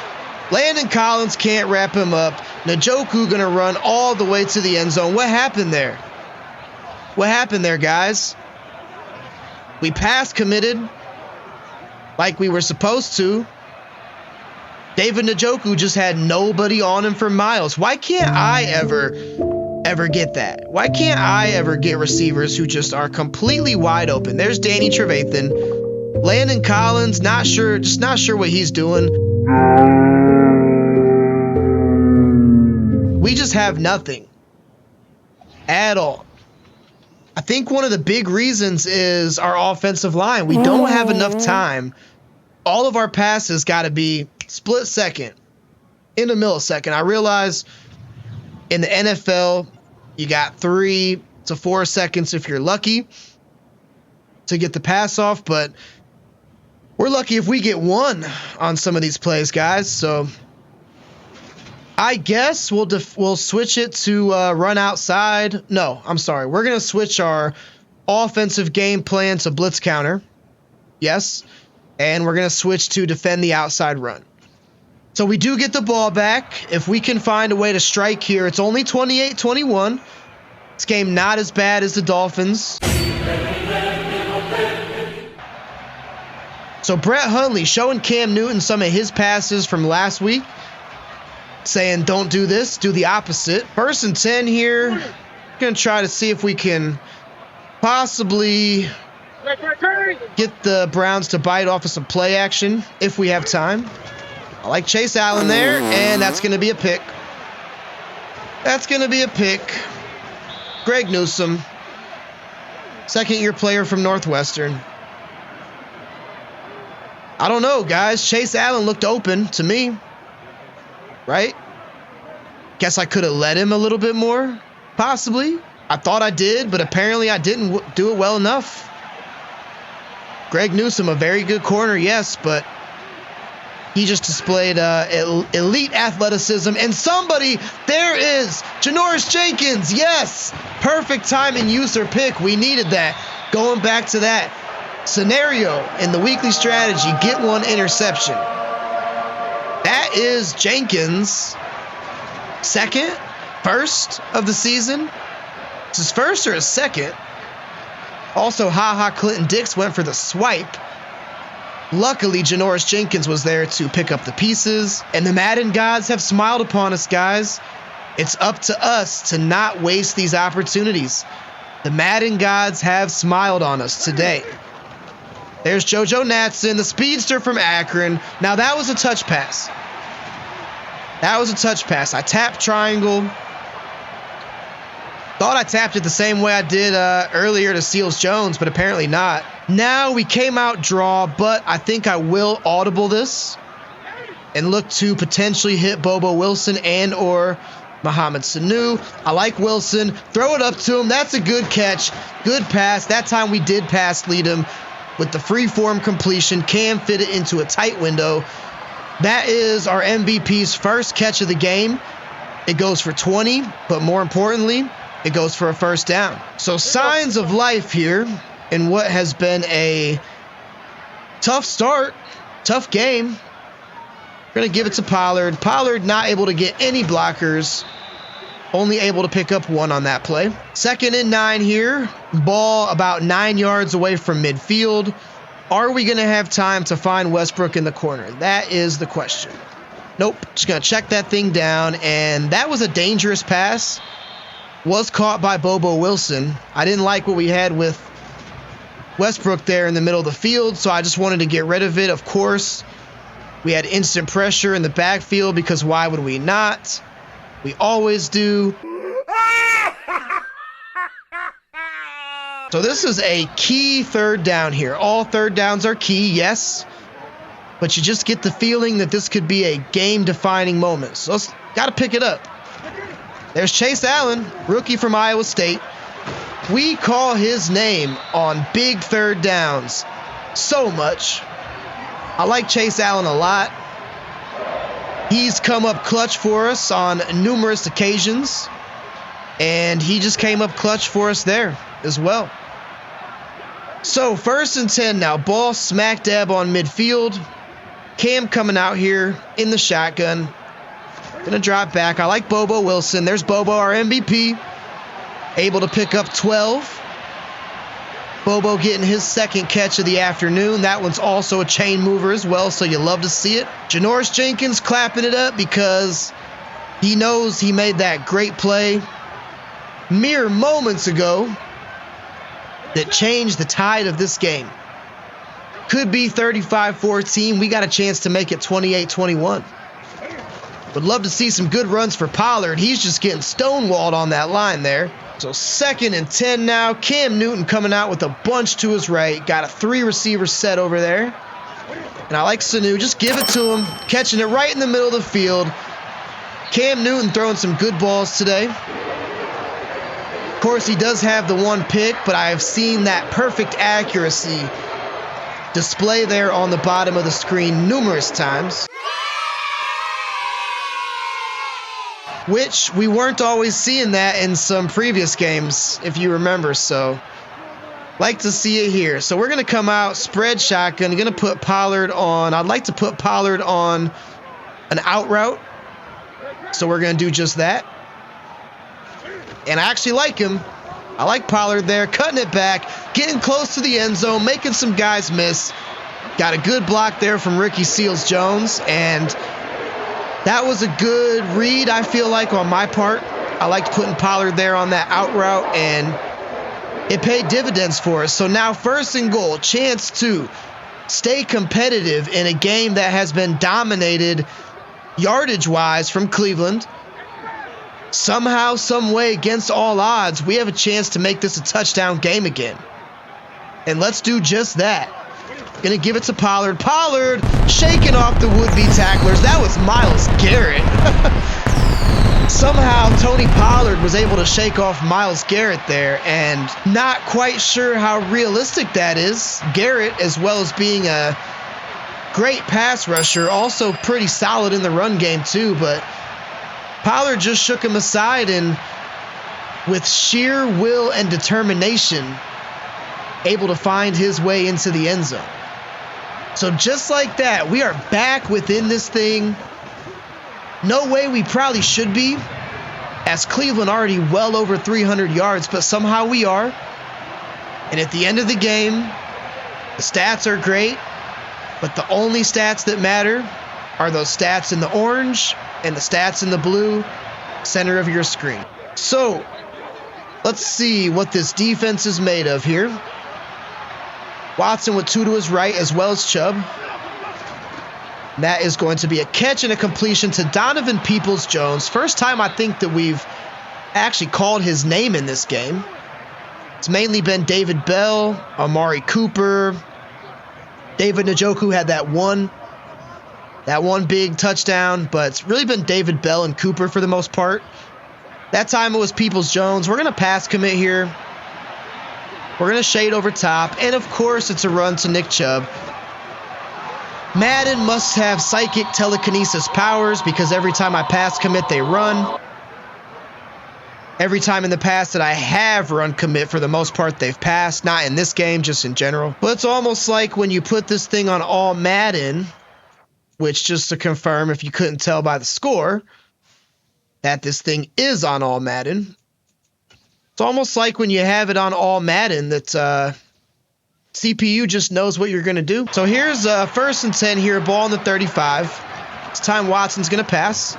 Landon Collins can't wrap him up. Njoku going to run all the way to the end zone. What happened there? What happened there, guys? We pass committed like we were supposed to. David Njoku just had nobody on him for Myles. Why can't I ever get that? Why can't I ever get receivers who just are completely wide open? There's Danny Trevathan. Landon Collins, just not sure what he's doing. We just have nothing at all. I think one of the big reasons is our offensive line. We don't have enough time. All of our passes got to be split second, in a millisecond. I realize in the NFL, you got 3 to 4 seconds if you're lucky to get the pass off, but we're lucky if we get 1 on some of these plays, guys. So I guess we'll switch it to run outside. No, I'm sorry. We're going to switch our offensive game plan to blitz counter. Yes. And we're going to switch to defend the outside run. So we do get the ball back. If we can find a way to strike here, it's only 28-21. This game not as bad as the Dolphins. So Brett Hundley showing Cam Newton some of his passes from last week, saying don't do this, do the opposite. 1st and 10 here. Gonna try to see if we can possibly get the Browns to bite off of some play action if we have time. I like Chase Allen there, and that's going to be a pick. That's going to be a pick. Greg Newsome, second-year player from Northwestern. I don't know, guys. Chase Allen looked open to me, right? Guess I could have let him a little bit more, possibly. I thought I did, but apparently I didn't do it well enough. Greg Newsome, a very good corner, yes, but he just displayed elite athleticism. And somebody, there is Janoris Jenkins. Yes, perfect time and use or pick. We needed that. Going back to that scenario in the weekly strategy, get one interception. That is Jenkins' first of the season. It's his first or his second. Also, Clinton Dix went for the swipe. Luckily, Janoris Jenkins was there to pick up the pieces, and the Madden gods have smiled upon us, guys. It's up to us to not waste these opportunities. The Madden gods have smiled on us today. There's JoJo Natson, the speedster from Akron. Now, that was a touch pass. That was a touch pass. I tapped triangle. Thought I tapped it the same way I did earlier to Seals Jones, but apparently not. Now we came out draw, but I think I will audible this and look to potentially hit Bobo Wilson and or Mohamed Sanu. I like Wilson. Throw it up to him. That's a good catch. Good pass. That time we did pass lead him with the free-form completion. Cam fit it into a tight window. That is our MVP's first catch of the game. It goes for 20, but more importantly, it goes for a first down. So signs of life here in what has been a tough start, tough game. We're going to give it to Pollard. Pollard not able to get any blockers, only able to pick up one on that play. 2nd and 9 here. Ball about 9 yards away from midfield. Are we going to have time to find Westbrook in the corner? That is the question. Nope. Just going to check that thing down, and that was a dangerous pass. Was caught by Bobo Wilson. I didn't like what we had with Westbrook there in the middle of the field, so I just wanted to get rid of it. Of course, we had instant pressure in the backfield because why would we not? We always do. So this is a key 3rd down here. All 3rd downs are key, yes, but you just get the feeling that this could be a game-defining moment. So let's got to pick it up. There's Chase Allen, rookie from Iowa State. We call his name on big 3rd downs so much. I like Chase Allen a lot. He's come up clutch for us on numerous occasions, and he just came up clutch for us there as well. So 1st and 10 now. Ball smack dab on midfield. Cam coming out here in the shotgun. Gonna drop back. I like Bobo Wilson. There's Bobo, our MVP. Able to pick up 12. Bobo getting his 2nd catch of the afternoon. That one's also a chain mover as well, so you love to see it. Janoris Jenkins clapping it up because he knows he made that great play mere moments ago that changed the tide of this game. Could be 35-14. We got a chance to make it 28-21. Would love to see some good runs for Pollard. He's just getting stonewalled on that line there. So 2nd and 10 now. Cam Newton coming out with a bunch to his right. Got a 3-receiver set over there. And I like Sanu. Just give it to him. Catching it right in the middle of the field. Cam Newton throwing some good balls today. Of course, he does have the one pick, but I have seen that perfect accuracy display there on the bottom of the screen numerous times, which we weren't always seeing that in some previous games, if you remember. So like to see it here. So we're going to come out, spread shotgun, going to put Pollard on. I'd like to put Pollard on an out route. So we're going to do just that. And I actually like him. I like Pollard there, cutting it back, getting close to the end zone, making some guys miss. Got a good block there from Ricky Seals-Jones, and that was a good read, I feel like, on my part. I liked putting Pollard there on that out route, and it paid dividends for us. So now 1st and goal, chance to stay competitive in a game that has been dominated yardage-wise from Cleveland. Somehow, some way, against all odds, we have a chance to make this a touchdown game again. And let's do just that. Gonna give it to Pollard. Pollard shaking off the would-be tacklers. That was Myles Garrett. Somehow, Tony Pollard was able to shake off Myles Garrett there, and not quite sure how realistic that is. Garrett, as well as being a great pass rusher, also pretty solid in the run game too, but Pollard just shook him aside, and with sheer will and determination, able to find his way into the end zone. So just like that, we are back within this thing. No way we probably should be, as Cleveland already well over 300 yards, but somehow we are. And at the end of the game, the stats are great, but the only stats that matter are those stats in the orange and the stats in the blue center of your screen. So let's see what this defense is made of here. Watson with 2 to his right, as well as Chubb. That is going to be a catch and a completion to Donovan Peoples-Jones. First time I think that we've actually called his name in this game. It's mainly been David Bell, Amari Cooper. David Njoku had that one big touchdown, but it's really been David Bell and Cooper for the most part. That time it was Peoples-Jones. We're going to pass commit here. We're going to shade over top, and of course it's a run to Nick Chubb. Madden must have psychic telekinesis powers, because every time I pass commit, they run. Every time in the past that I have run commit, for the most part, they've passed. Not in this game, just in general. But it's almost like when you put this thing on all Madden, which, just to confirm if you couldn't tell by the score, that this thing is on all Madden. It's almost like when you have it on all Madden that CPU just knows what you're going to do. So here's 1st and 10 here, ball in the 35. This time Watson's going to pass.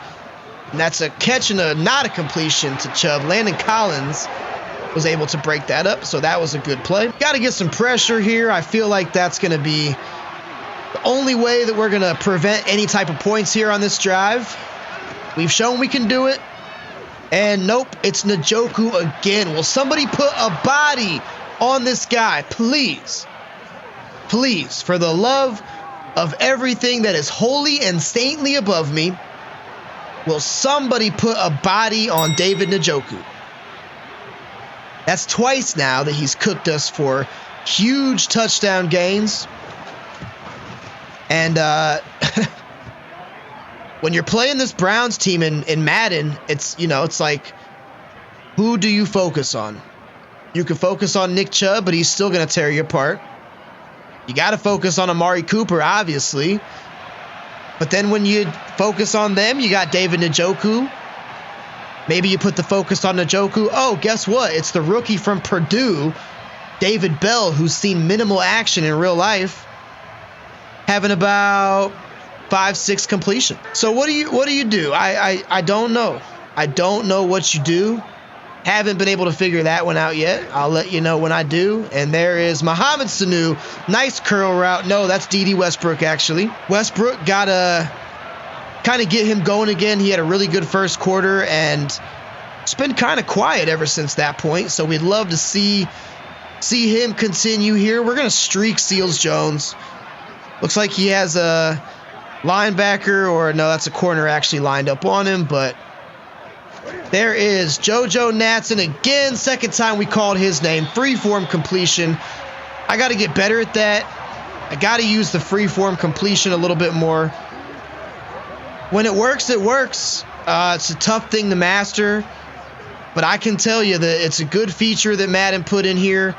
And that's a catch and not a completion to Chubb. Landon Collins was able to break that up, so that was a good play. Got to get some pressure here. I feel like that's going to be the only way that we're going to prevent any type of points here on this drive. We've shown we can do it. And nope, it's Njoku again. Will somebody put a body on this guy, please? Please, for the love of everything that is holy and saintly above me, will somebody put a body on David Njoku? That's twice now that he's cooked us for huge touchdown gains. And when you're playing this Browns team in Madden, it's like, who do you focus on? You can focus on Nick Chubb, but he's still going to tear you apart. You got to focus on Amari Cooper, obviously. But then when you focus on them, you got David Njoku. Maybe you put the focus on Njoku. Oh, guess what? It's the rookie from Purdue, David Bell, who's seen minimal action in real life, having about 5-6 completion. So what do you do? I don't know. I don't know what you do. Haven't been able to figure that one out yet. I'll let you know when I do. And there is Mohamed Sanu. Nice curl route. No, that's D.D. Westbrook, actually. Westbrook got to kind of get him going again. He had a really good first quarter, and it's been kind of quiet ever since that point. So we'd love to see him continue here. We're going to streak Seals-Jones. Looks like he has a linebacker, or no, that's a corner actually lined up on him, but there is JoJo Natson again. Second time we called his name. Freeform completion. I got to get better at that. I got to use the freeform completion a little bit more. When it works, it works. It's a tough thing to master, but I can tell you that it's a good feature that Madden put in here,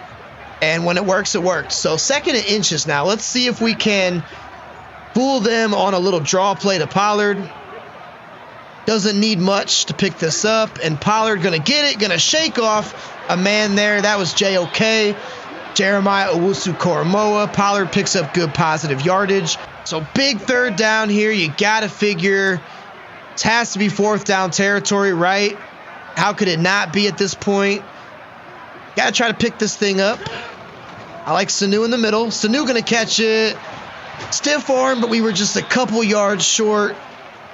and when it works, it works. So 2nd and inches now. Let's see if we can fool them on a little draw play to Pollard. Doesn't need much to pick this up, and Pollard gonna get it, gonna shake off a man there. That was JOK, Jeremiah Owusu-Koramoah. Pollard picks up good positive yardage. So big third down here. You gotta figure it has to be fourth down territory, right? How could it not be at this point? Gotta try to pick this thing up. I like Sanu in the middle. Sanu gonna catch it. Stiff arm, but we were just a couple yards short.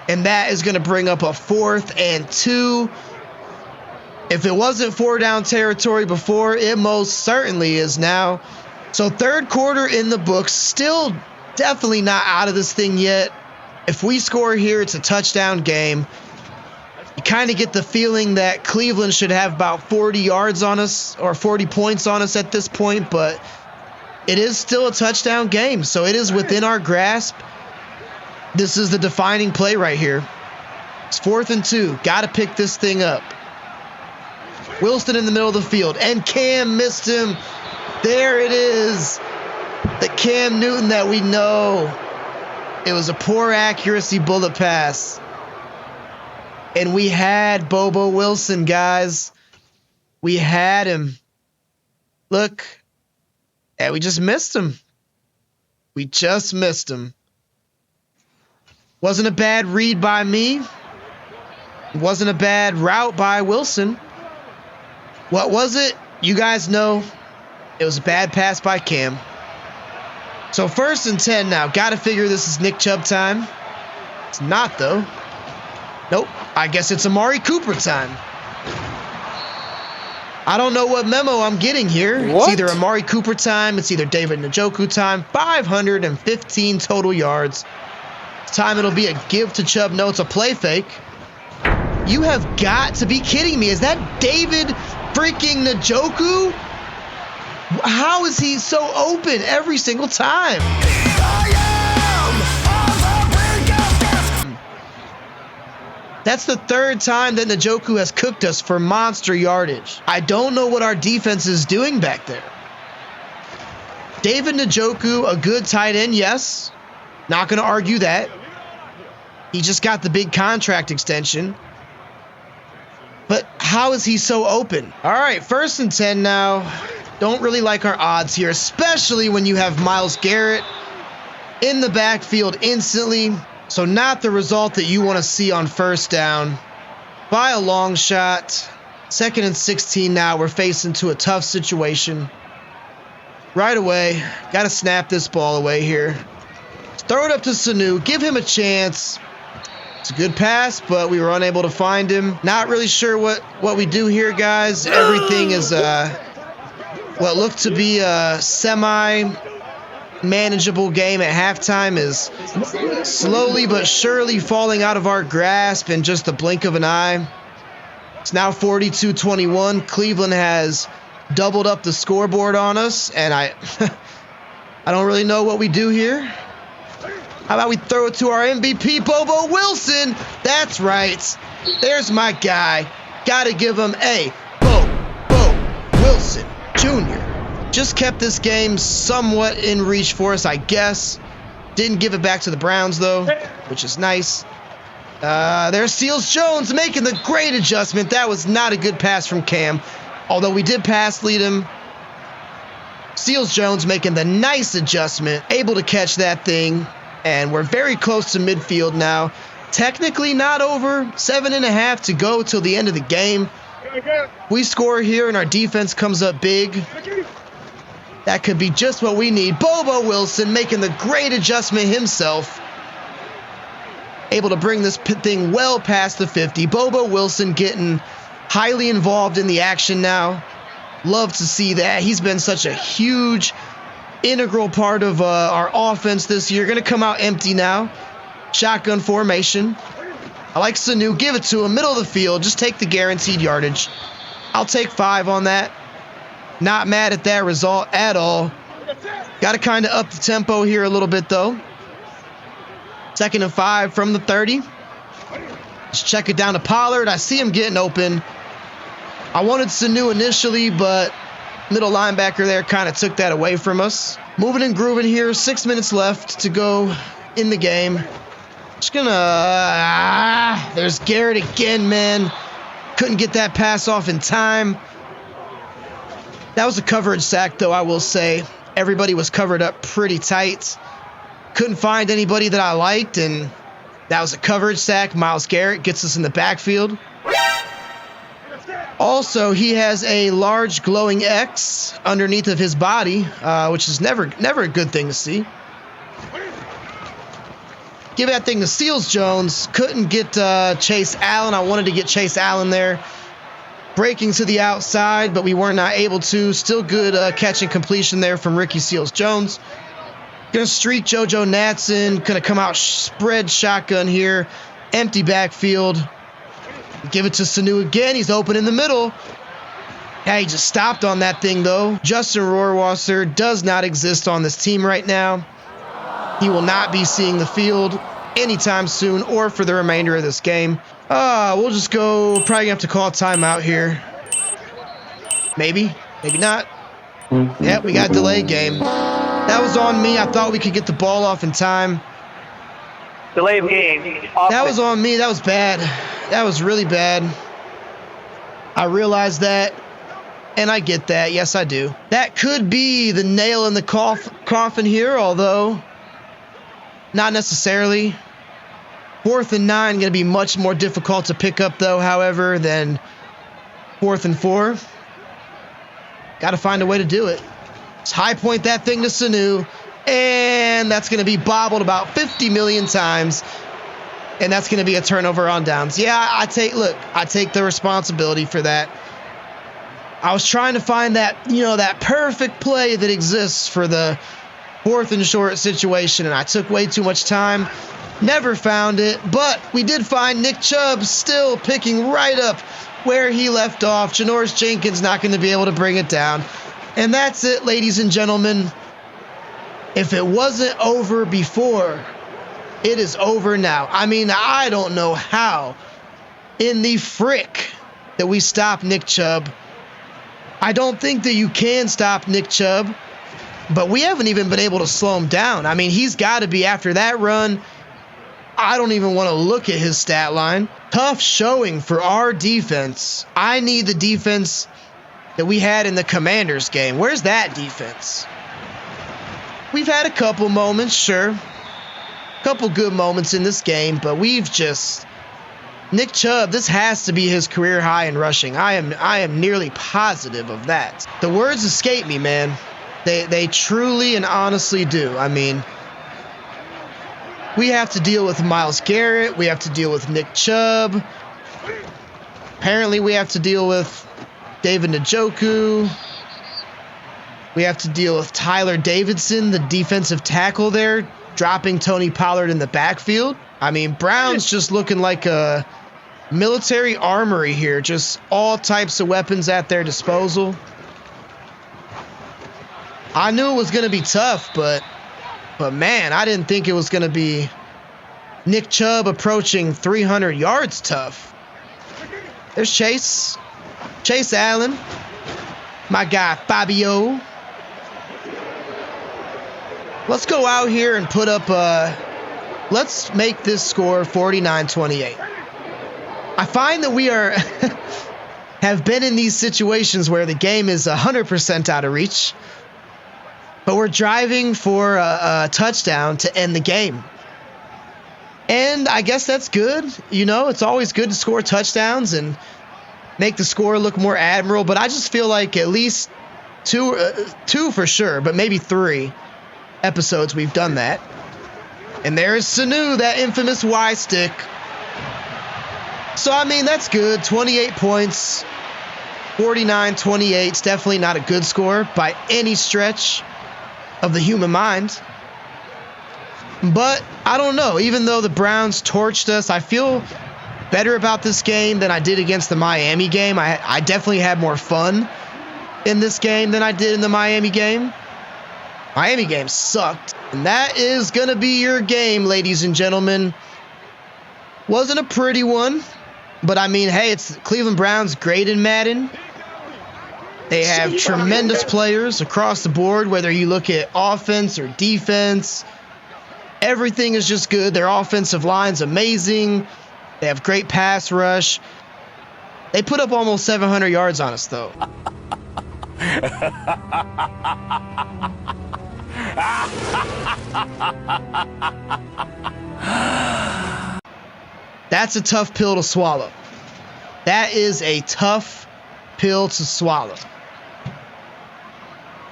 And that is going to bring up a 4th and 2. If it wasn't 4 down territory before, it most certainly is now. So third quarter in the books, still definitely not out of this thing yet. If we score here, it's a touchdown game. You kind of get the feeling that Cleveland should have about 40 yards on us or 40 points on us at this point, but it is still a touchdown game, so it is within our grasp. This is the defining play right here. It's 4th and 2. Got to pick this thing up. Wilson in the middle of the field, and Cam missed him. There it is. The Cam Newton that we know. It was a poor accuracy bullet pass. And we had Bobo Wilson, guys. We had him. Look. And we just missed him. We just missed him. Wasn't a bad read by me. Wasn't a bad route by Wilson. What was it? You guys know. It was a bad pass by Cam. So 1st and 10 now. Got to figure this is Nick Chubb time. It's not, though. Nope. I guess it's Amari Cooper time. I don't know what memo I'm getting here. What? It's either Amari Cooper time. It's either David Njoku time. 515 total yards. Time it'll be a give to Chubb. No, it's a play fake. You have got to be kidding me. Is that David freaking Njoku? How is he so open every single time? That's the 3rd time that Njoku has cooked us for monster yardage. I don't know what our defense is doing back there. David Njoku, a good tight end, yes. Not going to argue that. He just got the big contract extension. But how is he so open? All right, 1st and 10 now. Don't really like our odds here, especially when you have Myles Garrett in the backfield instantly. So not the result that you want to see on 1st down. By a long shot. 2nd and 16 now. We're facing to a tough situation. Right away. Got to snap this ball away here. Throw it up to Sanu. Give him a chance. It's a good pass, but we were unable to find him. Not really sure what we do here, guys. Everything is what looked to be a semi-manageable game at halftime is slowly but surely falling out of our grasp in just the blink of an eye. It's now 42-21. Cleveland has doubled up the scoreboard on us, and I don't really know what we do here. How about we throw it to our MVP, Bobo Wilson? That's right. There's my guy. Got to give him a Bo Wilson Jr. Just kept this game somewhat in reach for us, I guess. Didn't give it back to the Browns, though, which is nice. There's Seals Jones making the great adjustment. That was not a good pass from Cam, although we did pass lead him. Seals Jones making the nice adjustment, able to catch that thing. And we're very close to midfield now. Technically not over. 7.5 to go till the end of the game. We score here and our defense comes up big. That could be just what we need. Bobo Wilson making the great adjustment himself. Able to bring this thing well past the 50. Bobo Wilson getting highly involved in the action now. Love to see that. He's been such a huge integral part of our offense this year. Going to come out empty now. Shotgun formation. I like Sanu. Give it to him. Middle of the field. Just take the guaranteed yardage. I'll take 5 on that. Not mad at that result at all. Got to kind of up the tempo here a little bit, though. 2nd and 5 from the 30. Just check it down to Pollard. I see him getting open. I wanted Sanu initially, but middle linebacker there kind of took that away from us. Moving and grooving here. 6 minutes left to go in the game. Just gonna, there's Garrett again, man. Couldn't get that pass off in time. That was a coverage sack, though, I will say. Everybody was covered up pretty tight. Couldn't find anybody that I liked, and that was a coverage sack. Myles Garrett gets us in the backfield. Also, he has a large glowing X underneath of his body, which is never a good thing to see. Give that thing to Seals Jones. Couldn't get Chase Allen. I wanted to get Chase Allen there. Breaking to the outside, but we were not able to. Still good catch and completion there from Ricky Seals Jones. Gonna streak JoJo Natson. Gonna come out spread shotgun here. Empty backfield. Give it to Sanu again. He's open in the middle. Yeah, he just stopped on that thing, though. Justin Rohrwasser does not exist on this team right now. He will not be seeing the field anytime soon or for the remainder of this game. We'll just go, probably gonna have to call a timeout here. Maybe, maybe not. Yeah, we got a delayed game. That was on me. I thought we could get the ball off in time. Delayed game. That was on me. That was bad. That was really bad. I realize that, and I get that. Yes, I do. That could be the nail in the coffin here, although not necessarily. 4th and 9 going to be much more difficult to pick up, though, however, than 4th and 4. Got to find a way to do it. Let's high point that thing to Sanu, and that's going to be bobbled about 50 million times, and that's going to be a turnover on downs. Yeah, I take the responsibility for that. I was trying to find that, that perfect play that exists for the 4th and short situation, and I took way too much time. Never found it, but we did find Nick Chubb still picking right up where he left off. Janoris Jenkins not going to be able to bring it down. And that's it, ladies and gentlemen. If it wasn't over before, it is over now. I mean, I don't know how in the frick that we stop Nick Chubb. I don't think that you can stop Nick Chubb, but we haven't even been able to slow him down. I mean, he's got to be, after that run, I don't even want to look at his stat line. Tough showing for our defense. I need the defense that we had in the Commanders game. Where's that defense? We've had a couple moments, sure. Couple good moments in this game, but we've just... Nick Chubb, this has to be his career high in rushing. I am nearly positive of that. The words escape me, man. They truly and honestly do. I mean, we have to deal with Myles Garrett. We have to deal with Nick Chubb. Apparently, we have to deal with David Njoku. We have to deal with Tyler Davidson, the defensive tackle there, dropping Tony Pollard in the backfield. I mean, Brown's just looking like a military armory here. Just all types of weapons at their disposal. I knew it was going to be tough, but man, I didn't think it was going to be Nick Chubb approaching 300 yards tough. There's Chase Allen, my guy Fabio. Let's go out here and put up let's make this score 49-28. I find that we have been in these situations where the game is 100% out of reach, but we're driving for a touchdown to end the game. And I guess that's good. It's always good to score touchdowns and make the score look more admirable, but I just feel like at least two for sure, but maybe 3 episodes we've done that. And there's Sanu, that infamous Y stick. So, I mean, that's good. 28 points, 49-28. It's definitely not a good score by any stretch of the human mind. But I don't know. Even though the Browns torched us, I feel better about this game than I did against the Miami game. I definitely had more fun in this game than I did in the Miami game. Miami game sucked. And that is going to be your game, ladies and gentlemen. Wasn't a pretty one. But, I mean, hey, it's Cleveland Browns great in Madden. They have tremendous players across the board, whether you look at offense or defense. Everything is just good. Their offensive line's amazing. They have great pass rush. They put up almost 700 yards on us, though. That's a tough pill to swallow. That is a tough pill to swallow.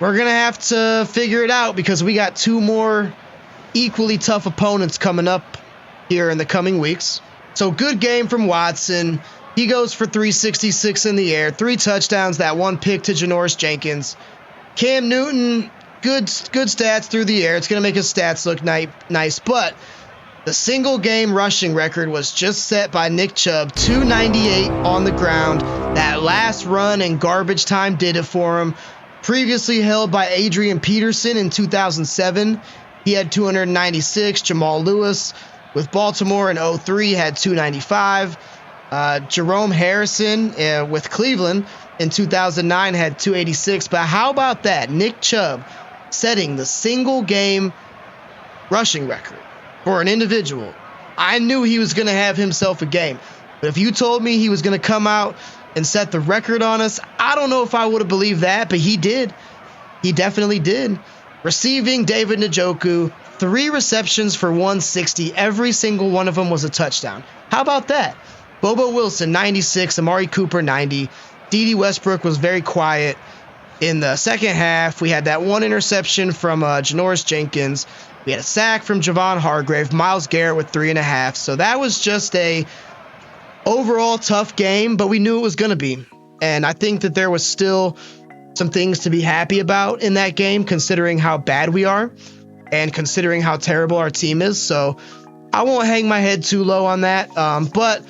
We're going to have to figure it out because we got 2 more equally tough opponents coming up here in the coming weeks. So good game from Watson. He goes for 366 in the air, 3 touchdowns, that 1 pick to Janoris Jenkins. Cam Newton, good stats through the air. It's going to make his stats look nice, but the single game rushing record was just set by Nick Chubb, 298 on the ground. That last run in garbage time did it for him. Previously held by Adrian Peterson in 2007. He had 296. Jamal Lewis with Baltimore in 03 had 295. Jerome Harrison with Cleveland in 2009 had 286. But how about that? Nick Chubb setting the single game rushing record for an individual. I knew he was going to have himself a game. But if you told me he was going to come out and set the record on us, I don't know if I would have believed that, but he did. He definitely did. Receiving, David Njoku, 3 receptions for 160. Every single one of them was a touchdown. How about that? Bobo Wilson, 96. Amari Cooper, 90. D.D. Westbrook was very quiet. In the second half, we had that 1 interception from Janoris Jenkins. We had a sack from Javon Hargrave. Myles Garrett with 3.5. So that was just a overall tough game, but we knew it was going to be. And I think that there was still some things to be happy about in that game, considering how bad we are and considering how terrible our team is. So I won't hang my head too low on that. But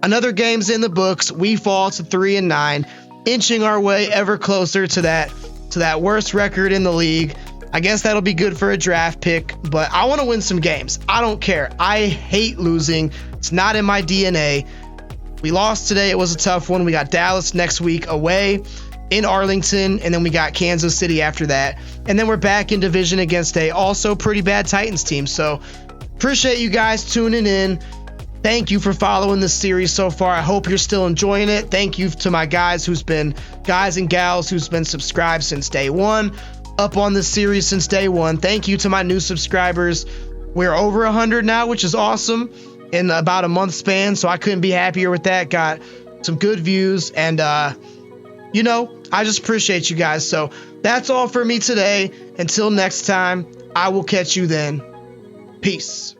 another game's in the books. We fall to 3-9, inching our way ever closer to that worst record in the league. I guess that'll be good for a draft pick, but I want to win some games. I don't care. I hate losing. It's not in my DNA. We lost today. It was a tough one. We got Dallas next week away in Arlington, and then we got Kansas City after that. And then we're back in division against a also pretty bad Titans team. So appreciate you guys tuning in. Thank you for following this series so far. I hope you're still enjoying it. Thank you to my guys and gals who's been subscribed since day one, up on this series since day one. Thank you to my new subscribers. We're over 100 now, which is awesome, in about a month span, so I couldn't be happier with that. Got some good views, and I just appreciate you guys. So that's all for me today. Until next time, I will catch you then. Peace.